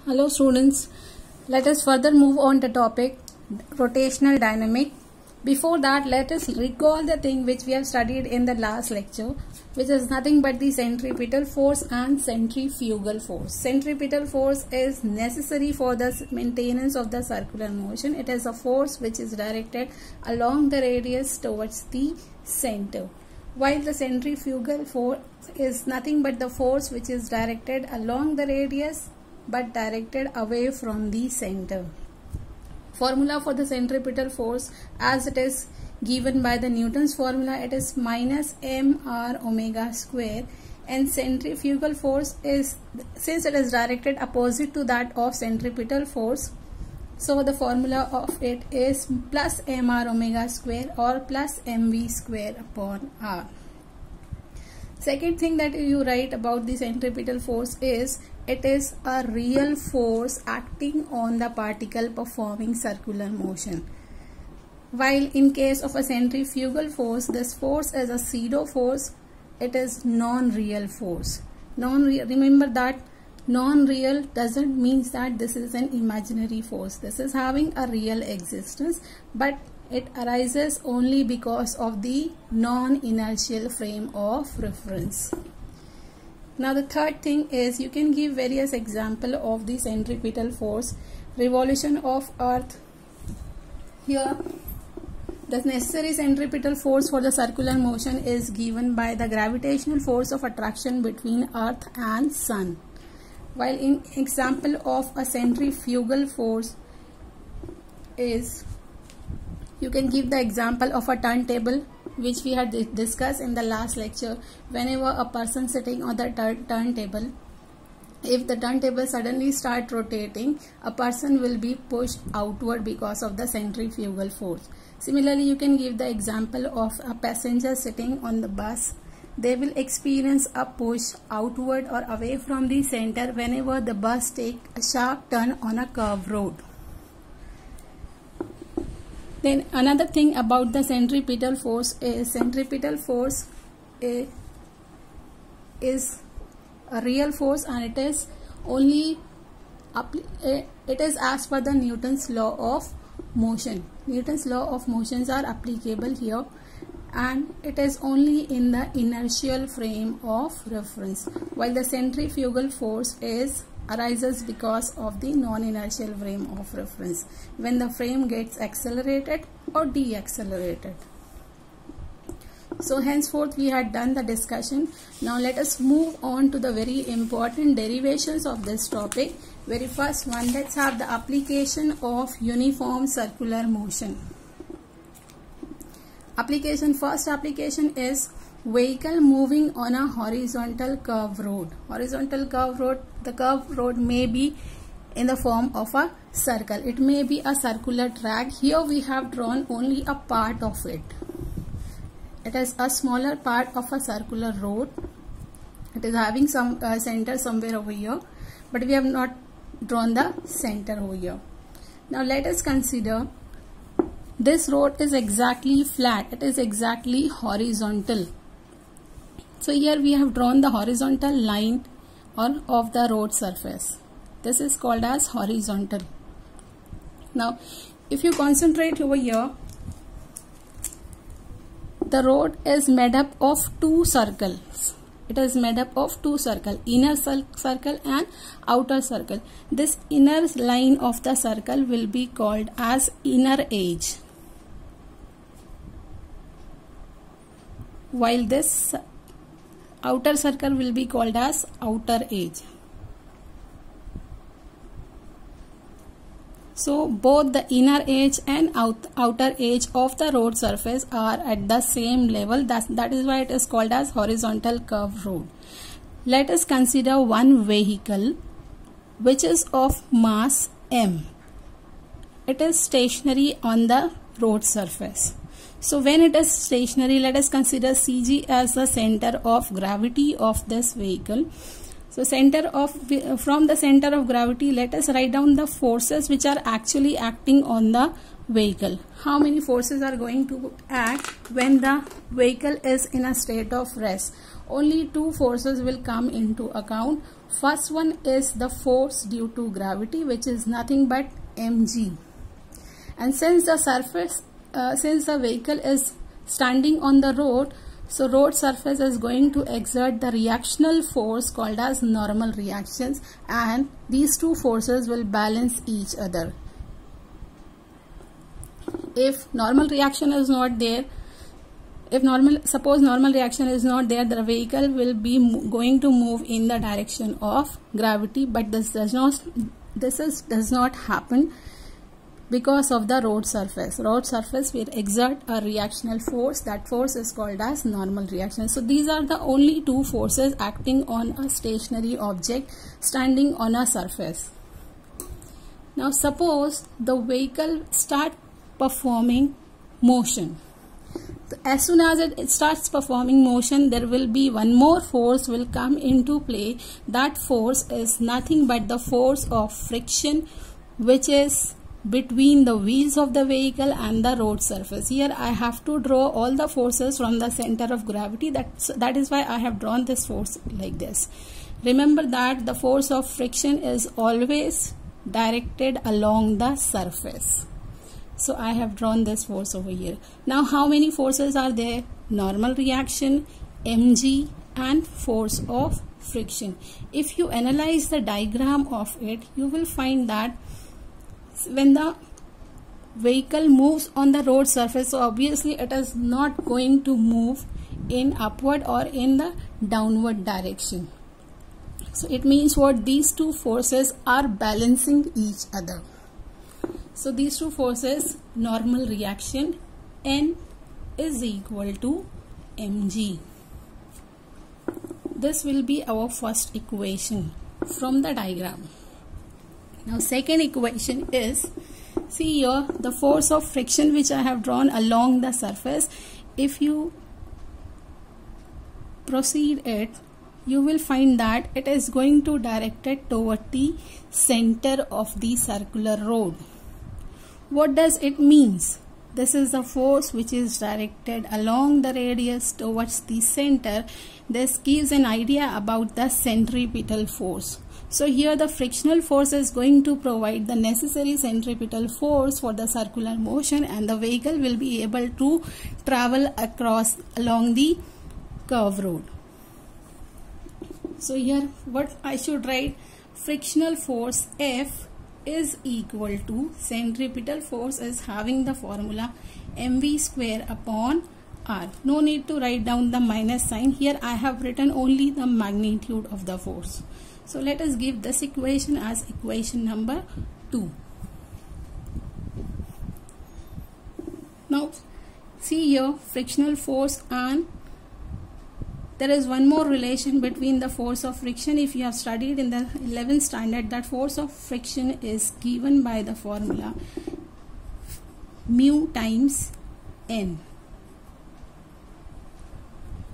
Hello students, let us further move on the topic rotational dynamic. Before that, let us recall the thing which we have studied in the last lecture, which is nothing but the centripetal force and centrifugal force. Centripetal force is necessary for the maintenance of the circular motion. It is a force which is directed along the radius towards the center, while the centrifugal force is nothing but the force which is directed along the radius but directed away from the center. Formula for the centripetal force, as it is given by the Newton's formula, it is minus mr omega square, and centrifugal force is, since it is directed opposite to that of centripetal force, so the formula of it is plus mr omega square or plus mv square upon r. Second thing that you write about the centripetal force is it is a real force acting on the particle performing circular motion. While in case of a centrifugal force, this force is a pseudo force. It is non-real force. Remember that non-real doesn't mean that this is an imaginary force. This is having a real existence, but it arises only because of the non-inertial frame of reference. Now the third thing is you can give various examples of the centripetal force. Revolution of earth. Here the necessary centripetal force for the circular motion is given by the gravitational force of attraction between earth and sun. While in example of a centrifugal force is, you can give the example of a turntable, which we had discussed in the last lecture. Whenever a person sitting on the turntable, if the turntable suddenly start rotating, a person will be pushed outward because of the centrifugal force. Similarly, you can give the example of a passenger sitting on the bus. They will experience a push outward or away from the center whenever the bus take a sharp turn on a curved road. Then another thing about the centripetal force is is a real force, and it is only it is as per the Newton's law of motion. Newton's law of motions are applicable here, and it is only in the inertial frame of reference, while the centrifugal force arises because of the non-inertial frame of reference when the frame gets accelerated or deaccelerated. So henceforth we had done the discussion. Now let us move on to the very important derivations of this topic. Very first one, let's have the application of uniform circular motion. First application is vehicle moving on a horizontal curved road. The curved road may be in the form of a circle. It may be a circular track. Here we have drawn only a part of it. It is a smaller part of a circular road. It is having some center somewhere over here, but we have not drawn the center over here. Now let us consider this road is exactly flat. It is exactly horizontal. So here we have drawn the horizontal line of the road surface. This is called as horizontal. Now if you concentrate over here, the road is made up of two circles. It is made up of two circles, inner circle and outer circle. This inner line of the circle will be called as inner edge, while this outer circle will be called as outer edge. So both the inner edge and outer edge of the road surface are at the same level. That is why it is called as horizontal curved road. Let us consider one vehicle which is of mass m. It is stationary on the road surface. So when it is stationary, let us consider CG as the center of gravity of this vehicle. So from the center of gravity, let us write down the forces which are actually acting on the vehicle. How many forces are going to act when the vehicle is in a state of rest? Only two forces will come into account. First one is the force due to gravity, which is nothing but mg. And since the vehicle is standing on the road, so road surface is going to exert the reactional force called as normal reactions, and these two forces will balance each other. If normal reaction is not there, suppose normal reaction is not there, the vehicle will be going to move in the direction of gravity, but this does not happen because of the road surface. Road surface will exert a reactional force. That force is called as normal reaction. So these are the only two forces acting on a stationary object standing on a surface. Now suppose the vehicle start performing motion. As soon as it starts performing motion, there will be one more force will come into play. That force is nothing but the force of friction, which is between the wheels of the vehicle and the road surface. Here I have to draw all the forces from the center of gravity. That is why I have drawn this force like this. Remember that the force of friction is always directed along the surface. So I have drawn this force over here. Now how many forces are there? Normal reaction, mg, and force of friction. If you analyze the diagram of it, you will find that when the vehicle moves on the road surface, so obviously it is not going to move in upward or in the downward direction. So it means what? These two forces are balancing each other. So these two forces, normal reaction, N is equal to mg. This will be our first equation from the diagram. Now second equation is, see here the force of friction which I have drawn along the surface. If you proceed it, you will find that it is going to direct it toward the center of the circular road. What does it means? This is the force which is directed along the radius towards the center. This gives an idea about the centripetal force. So here the frictional force is going to provide the necessary centripetal force for the circular motion, and the vehicle will be able to travel along the curve road. So here what I should write? Frictional force F is equal to, centripetal force is having the formula mv square upon r. No need to write down the minus sign. Here I have written only the magnitude of the force. So let us give this equation as equation number 2. Now see here frictional force, and there is one more relation between the force of friction. If you have studied in the 11th standard, that force of friction is given by the formula mu times n.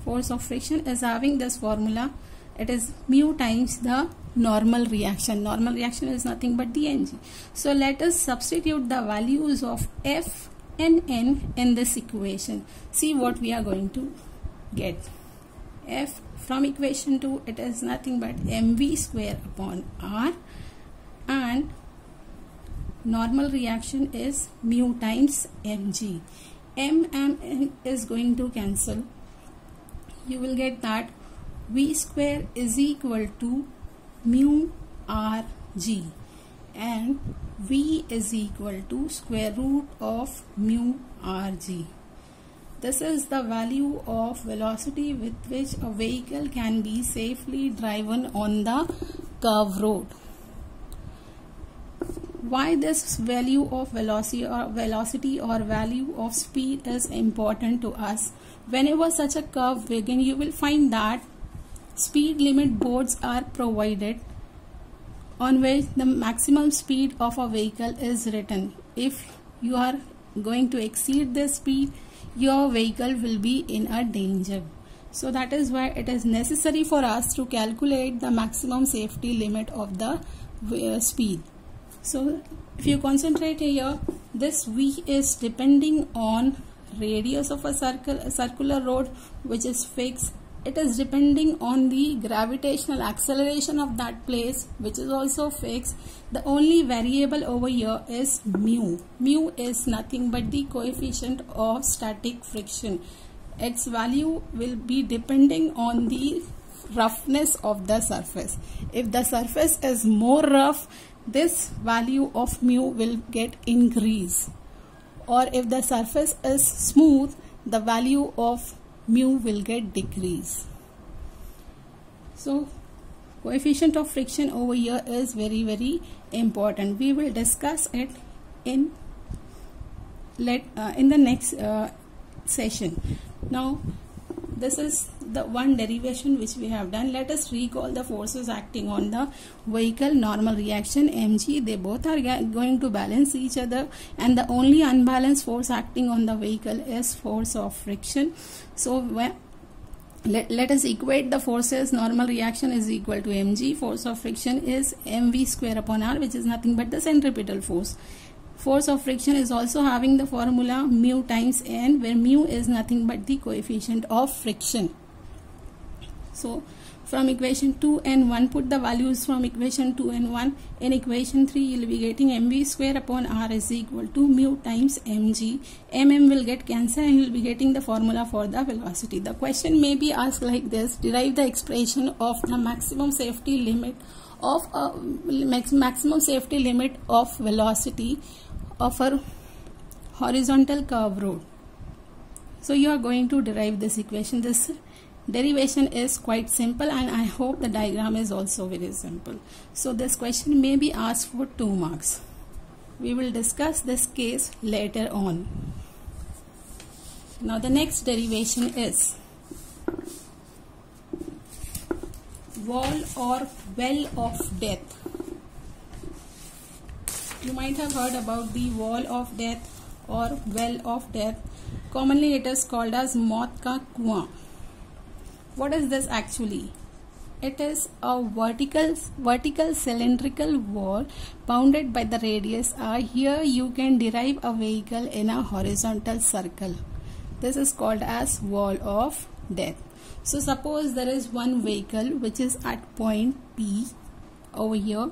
Force of friction is having this formula. It is mu times the normal reaction. Normal reaction is nothing but the mg. So let us substitute the values of F and n in this equation. See what we are going to get. F from equation 2, it is nothing but mv square upon r, and normal reaction is mu times mg. M is going to cancel. You will get that v square is equal to mu r g, and v is equal to square root of mu r g. This is the value of velocity with which a vehicle can be safely driven on the curve road. Why this value of velocity or value of speed is important to us? Whenever such a curve begins, you will find that speed limit boards are provided on which the maximum speed of a vehicle is written. If you are going to exceed this speed, your vehicle will be in a danger. So that is why it is necessary for us to calculate the maximum safety limit of the speed. So if you concentrate here, this v is depending on radius of a circular road, which is fixed it is depending on the gravitational acceleration of that place, which is also fixed. The only variable over here is mu. Mu is nothing but the coefficient of static friction. Its value will be depending on the roughness of the surface. If the surface is more rough, this value of mu will get increased, or if the surface is smooth, the value of mu will get decreased. So coefficient of friction over here is very important. We will discuss it in the next session. Now this is the one derivation which we have done. Let us recall the forces acting on the vehicle. Normal reaction mg, they both are going to balance each other, and the only unbalanced force acting on the vehicle is force of friction. So let us equate the forces. Normal reaction is equal to mg, force of friction is mv square upon r, which is nothing but the centripetal force. Force of friction is also having the formula mu times n, where mu is nothing but the coefficient of friction. So from equation 2 and 1, put the values from equation 2 and 1. In equation 3, you will be getting mv square upon r is equal to mu times mg. Mm will get cancelled and you will be getting the formula for the velocity. The question may be asked like this: derive the expression of the maximum safety limit of velocity of a horizontal curve road. So you are going to derive this equation. This derivation is quite simple, and I hope the diagram is also very simple. So this question may be asked for 2 marks. We will discuss this case later on. Now the next derivation is wall or well of death. You might have heard about the wall of death or well of death. Commonly it is called as मौत का कुआं. What is this actually? It is a vertical cylindrical wall bounded by the radius r. Here you can derive a vehicle in a horizontal circle. This is called as wall of death. So suppose there is one vehicle which is at point P over here.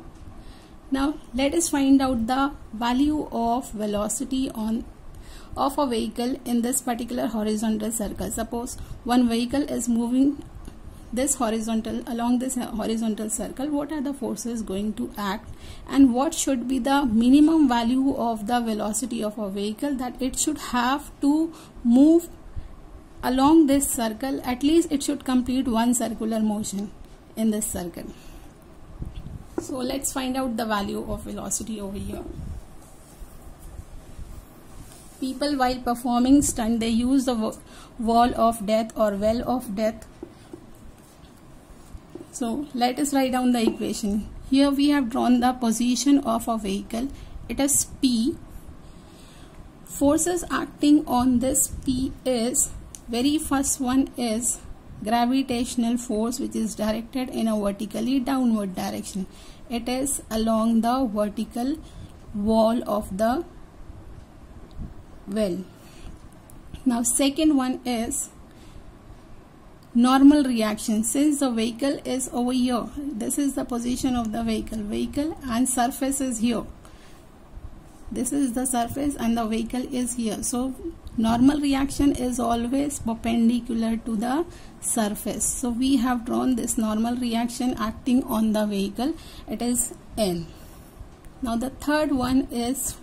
Now let us find out the value of velocity of a vehicle in this particular horizontal circle. Suppose one vehicle is moving along this horizontal circle. What are the forces going to act, and what should be the minimum value of the velocity of a vehicle that it should have to move along this circle? At least it should complete one circular motion in this circle. So let's find out the value of velocity over here. People, while performing stunt, they use the wall of death or well of death. So let us write down the equation. Here we have drawn the position of a vehicle. It is P. Forces acting on this P is, very first one is gravitational force, which is directed in a vertically downward direction. It is along the vertical wall of the well. Now second one is normal reaction. Since the vehicle is over here, this is the position of the vehicle and surface is here. This is the surface and the vehicle is here. So normal reaction is always perpendicular to the surface. So we have drawn this normal reaction acting on the vehicle. It is N. Now the third one is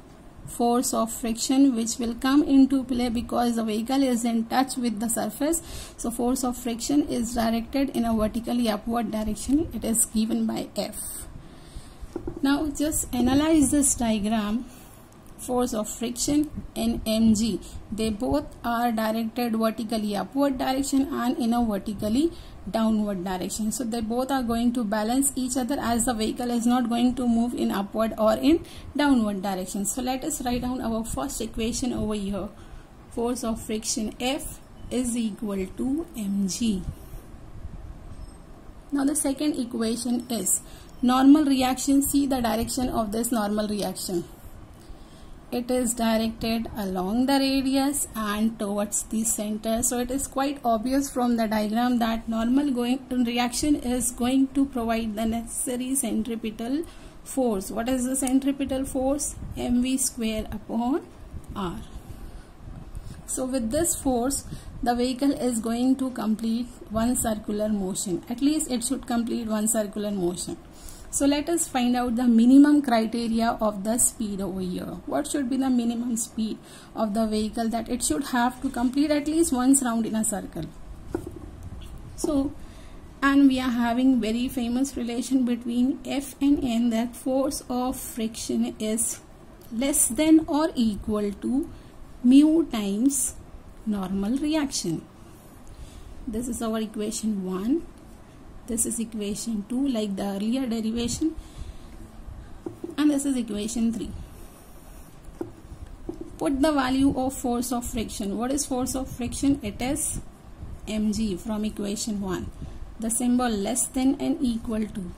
force of friction, which will come into play because the vehicle is in touch with the surface. So force of friction is directed in a vertically upward direction. It is given by F. Now just analyze this diagram. Force of friction and mg, they both are directed vertically upward direction and in a vertically downward direction. So they both are going to balance each other, as the vehicle is not going to move in upward or in downward direction. So let us write down our first equation over here. Force of friction F is equal to mg. Now the second equation is normal reaction. See the direction of this normal reaction. it is directed along the radius and towards the center. So it is quite obvious from the diagram that normal reaction is going to provide the necessary centripetal force. What is the centripetal force? mv square upon r. So with this force, the vehicle is going to complete one circular motion. At least it should complete one circular motion. So let us find out the minimum criteria of the speed over here. What should be the minimum speed of the vehicle that it should have to complete at least once round in a circle? So, and we are having very famous relation between F and N, that force of friction is less than or equal to mu times normal reaction. This is our equation 1. This is equation 2, like the earlier derivation, and this is equation 3. Put the value of force of friction. What is force of friction? It is mg from equation 1. The symbol less than and equal to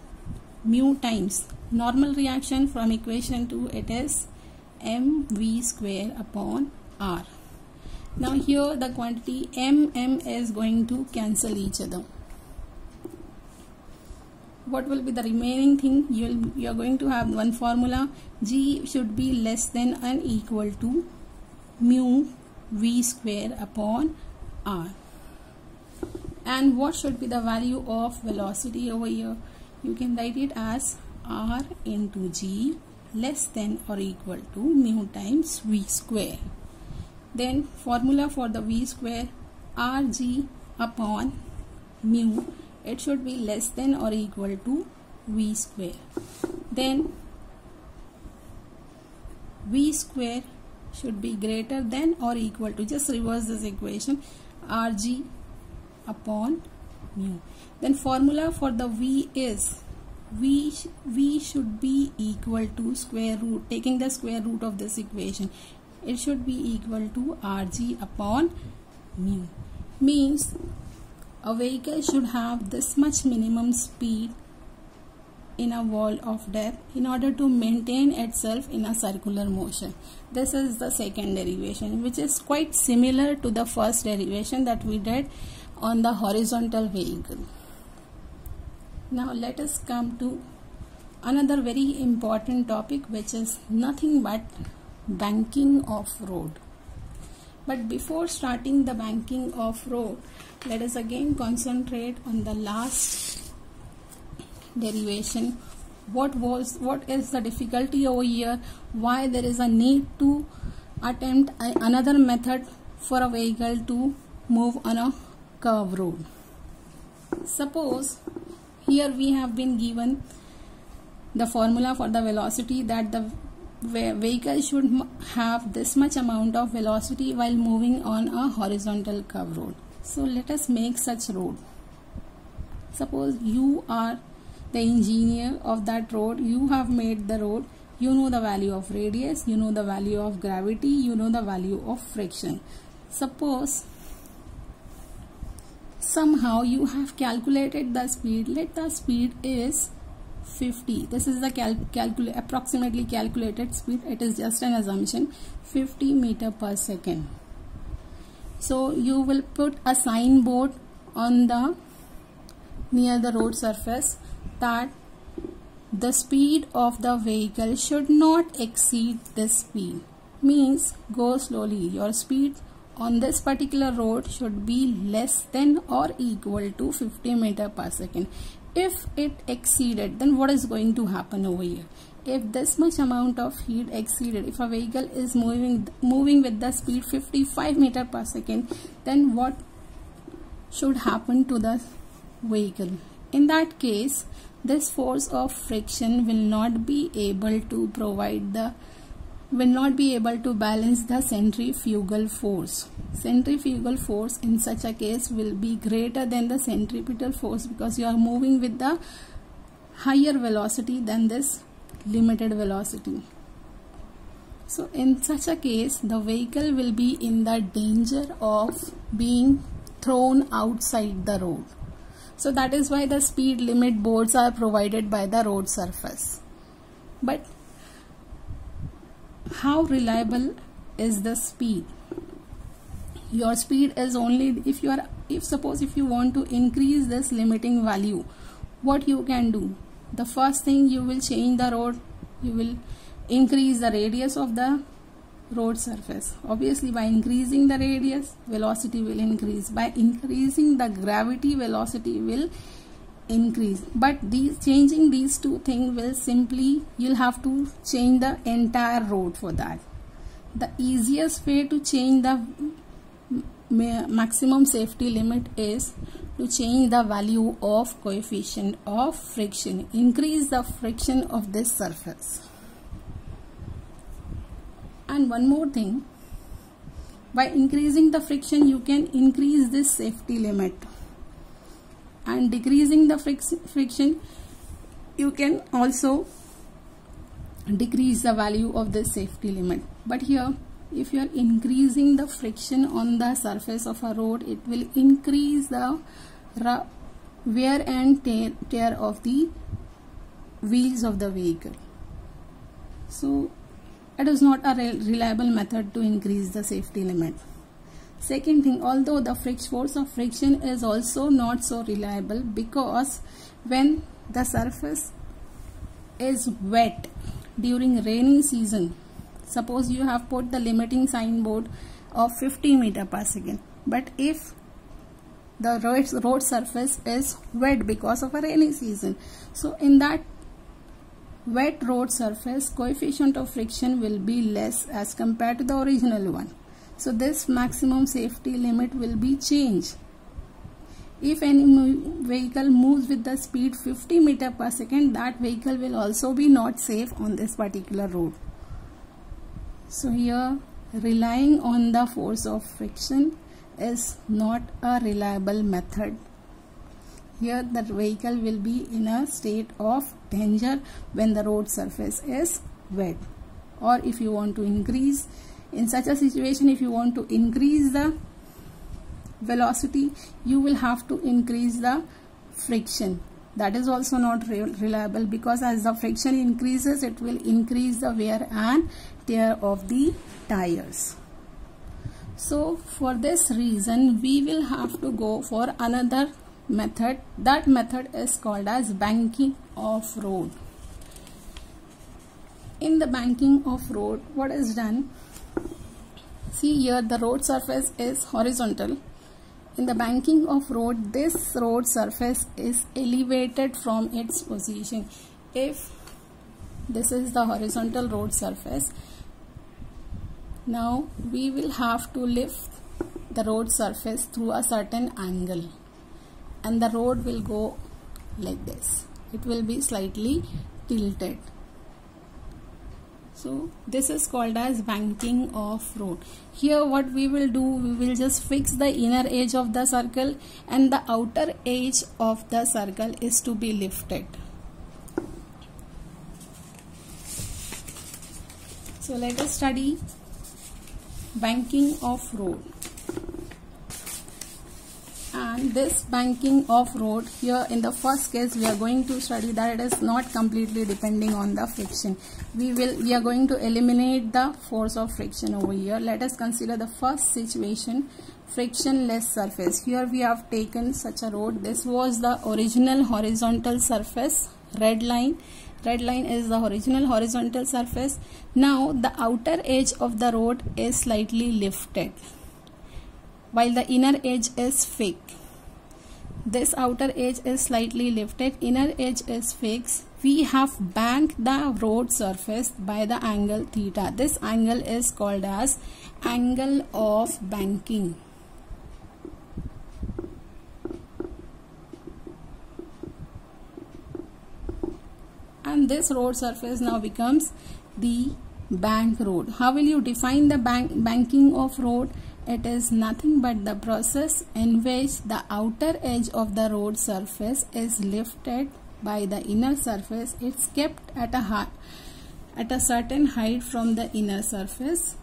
mu times normal reaction from equation 2, it is mv square upon r. Now here the quantity m is going to cancel each other. What will be the remaining thing? You are going to have one formula. G should be less than and equal to mu v square upon r. And what should be the value of velocity over here? You can write it as r into g less than or equal to mu times v square. Then formula for the v square, rg upon mu, it should be less than or equal to v square. Then v square should be greater than or equal to, just reverse this equation, rg upon mu. Then formula for the v is v should be equal to square root, taking the square root of this equation, it should be equal to rg upon mu. Means a vehicle should have this much minimum speed in a wall of depth in order to maintain itself in a circular motion. This is the second derivation, which is quite similar to the first derivation that we did on the horizontal vehicle. Now let us come to another very important topic, which is nothing but banking of road. But before starting the banking of road, let us again concentrate on the last derivation. What is the difficulty over here? Why there is a need to attempt another method for a vehicle to move on a curved road? Suppose here we have been given the formula for the velocity, that the vehicle should have this much amount of velocity while moving on a horizontal curved road. So let us make such road. Suppose you are the engineer of that road, you have made the road, you know the value of radius, you know the value of gravity, you know the value of friction. Suppose somehow you have calculated the speed, let the speed is 50. This is the approximately calculated speed, it is just an assumption, 50 meter per second. So you will put a signboard on the near the road surface that the speed of the vehicle should not exceed this speed. Means go slowly. Your speed on this particular road should be less than or equal to 50 meter per second. If it exceeded, then what is going to happen over here? If this much amount of heat exceeded, if a vehicle is moving with the speed 55 meter per second, then what should happen to the vehicle? In that case, this force of friction will not be able to balance the centrifugal force. Centrifugal force in such a case will be greater than the centripetal force, because you are moving with the higher velocity than this limited velocity. So in such a case, the vehicle will be in the danger of being thrown outside the road. So that is why the speed limit boards are provided by the road surface. But how reliable is the speed? Your speed is only if suppose if you want to increase this limiting value, what you can do? The first thing, you will change the road, you will increase the radius of the road surface. Obviously, by increasing the radius, velocity will increase. By increasing the gravity, velocity will increase. But changing these two things will simply, you'll have to change the entire road for that. The easiest way to change the maximum safety limit is to change the value of coefficient of friction. Increase the friction of this surface. And one more thing, by increasing the friction, you can increase this safety limit, and decreasing the friction, you can also decrease the value of this safety limit. But here, if you are increasing the friction on the surface of a road, it will increase the wear and tear of the wheels of the vehicle. So it is not a reliable method to increase the safety limit. Second thing, although the force of friction is also not so reliable, because when the surface is wet during rainy season, suppose you have put the limiting signboard of 50 meters per second, but if the road surface is wet because of a rainy season, so in that wet road surface, coefficient of friction will be less as compared to the original one. So this maximum safety limit will be changed. If any vehicle moves with the speed 50 meters per second, that vehicle will also be not safe on this particular road. So here, relying on the force of friction is not a reliable method. Here the vehicle will be in a state of danger when the road surface is wet. Or if you want to increase, in such a situation, if you want to increase the velocity, you will have to increase the friction. That is also not reliable, because as the friction increases, it will increase the wear and tear of the tires. So for this reason, we will have to go for another method. That method is called as banking of road. In the banking of road, what is done? See here, the road surface is horizontal. In the banking of road, this road surface is elevated from its position. If this is the horizontal road surface, now we will have to lift the road surface through a certain angle, and the road will go like this. It will be slightly tilted. So this is called as banking of road. Here what we will do, we will just fix the inner edge of the circle, and the outer edge of the circle is to be lifted. So let us study banking of road. And this banking of road, here in the first case we are going to study that it is not completely depending on the friction. We are going to eliminate the force of friction over here. Let us consider the first situation, frictionless surface. Here we have taken such a road. This was the original horizontal surface. Red line is the original horizontal surface. Now the outer edge of the road is slightly lifted, while the inner edge is fixed. This outer edge is slightly lifted, inner edge is fixed. We have banked the road surface by the angle theta. This angle is called as angle of banking. And this road surface now becomes the bank road. How will you define the banking of road? It is nothing but the process in which the outer edge of the road surface is lifted by the inner surface. It's kept at a certain height from the inner surface,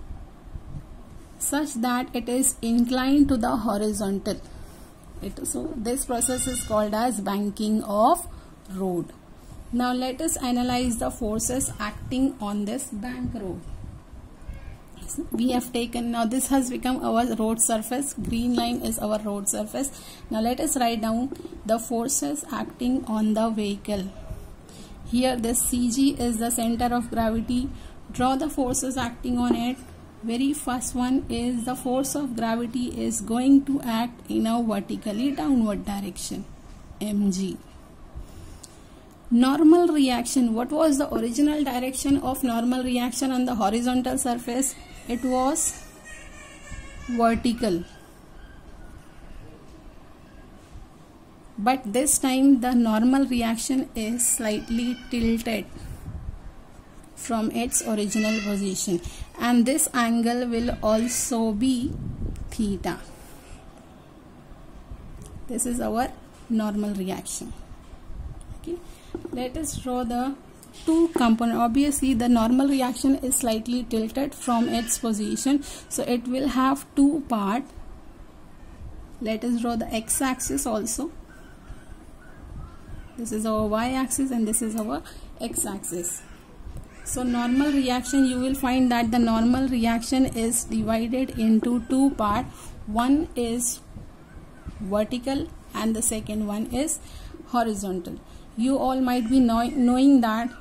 such that it is inclined to the horizontal. So this process is called as banking of road. Now let us analyze the forces acting on this bank road. we have taken. Now this has become our road surface. Green line is our road surface. Now let us write down the forces acting on the vehicle. Here this CG is the center of gravity. Draw the forces acting on it. Very first one is the force of gravity is going to act in a vertically downward direction, mg. Normal reaction. What was the original direction of normal reaction on the horizontal surface? It was vertical. But this time the normal reaction is slightly tilted from its original position, and this angle will also be theta. This is our normal reaction. Okay, let us draw the two components. Obviously the normal reaction is slightly tilted from its position, so it will have two parts. Let us draw the x-axis also. This is our y-axis and this is our x-axis. So normal reaction, you will find that the normal reaction is divided into two parts. One is vertical and the second one is horizontal. You all might be knowing that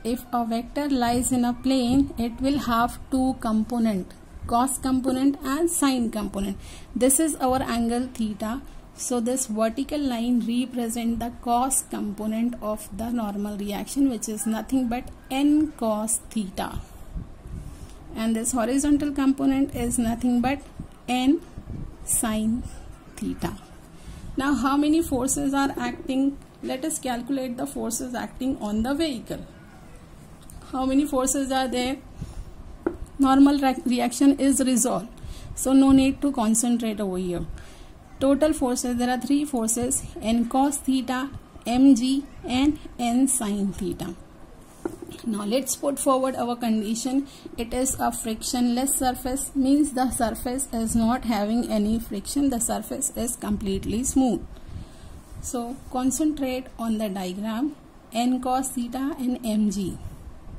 if a vector lies in a plane, it will have two components, cos component and sine component. This is our angle theta. So this vertical line represents the cos component of the normal reaction, which is nothing but n cos theta. And this horizontal component is nothing but n sin theta. Now how many forces are acting? Let us calculate the forces acting on the vehicle. How many forces are there? Normal reaction is resolved, so no need to concentrate over here. Total forces, there are three forces, n cos theta, mg and n sin theta. Now let's put forward our condition. It is a frictionless surface, means the surface is not having any friction, the surface is completely smooth. So concentrate on the diagram. N cos theta and mg,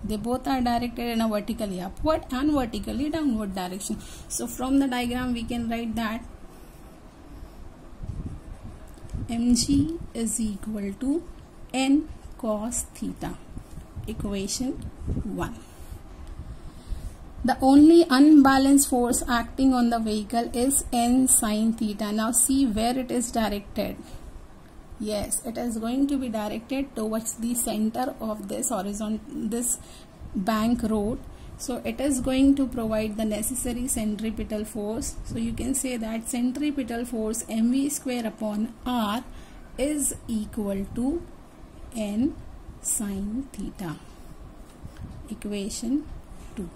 they both are directed in a vertically upward and vertically downward direction. So from the diagram we can write that mg is equal to n cos theta, equation 1. The only unbalanced force acting on the vehicle is n sin theta. Now see where it is directed. Yes, it is going to be directed towards the center of this this bank road. So it is going to provide the necessary centripetal force. So you can say that centripetal force mv square upon r is equal to n sin theta, equation 2.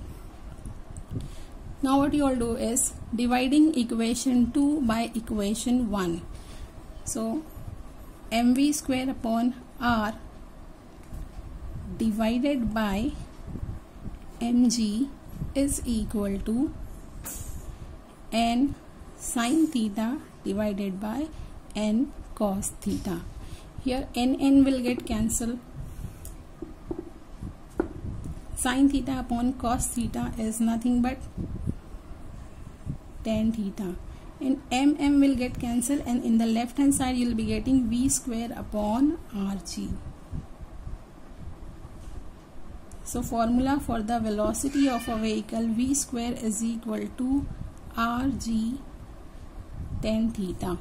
Now what you all do is dividing equation 2 by equation 1. So mv square upon r divided by mg is equal to n sin theta divided by n cos theta. Here n will get cancelled. Sin theta upon cos theta is nothing but tan theta. And mm will get cancelled, and in the left hand side you will be getting v square upon rg. So formula for the velocity of a vehicle, v square is equal to rg tan theta,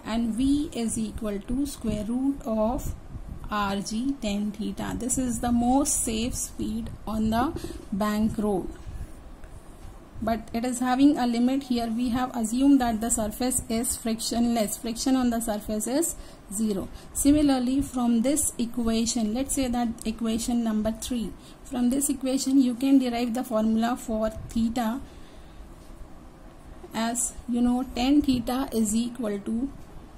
and v is equal to square root of rg tan theta. This is the most safe speed on the bank road, but it is having a limit. Here we have assumed that the surface is frictionless. Friction on the surface is 0. Similarly, from this equation, let's say that equation number 3, from this equation you can derive the formula for theta. As you know, tan theta is equal to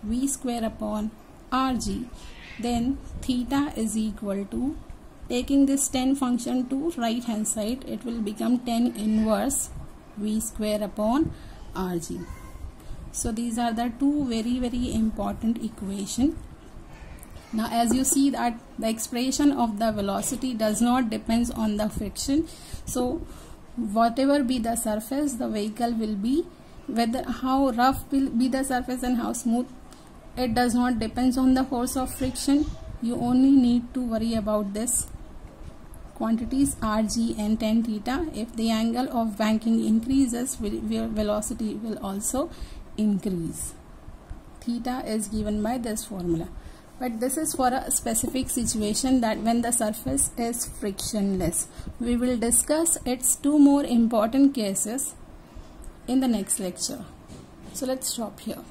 v square upon rg. Then theta is equal to, taking this tan function to right hand side, it will become tan inverse v square upon rg. So these are the two very important equation. Now as you see that the expression of the velocity does not depends on the friction. So whatever be the surface, the vehicle will be, whether how rough will be the surface and how smooth, it does not depends on the force of friction. You only need to worry about this quantities r, g and tan theta. If the angle of banking increases, velocity will also increase. Theta is given by this formula. But this is for a specific situation, that when the surface is frictionless. We will discuss its two more important cases in the next lecture. So let's stop here.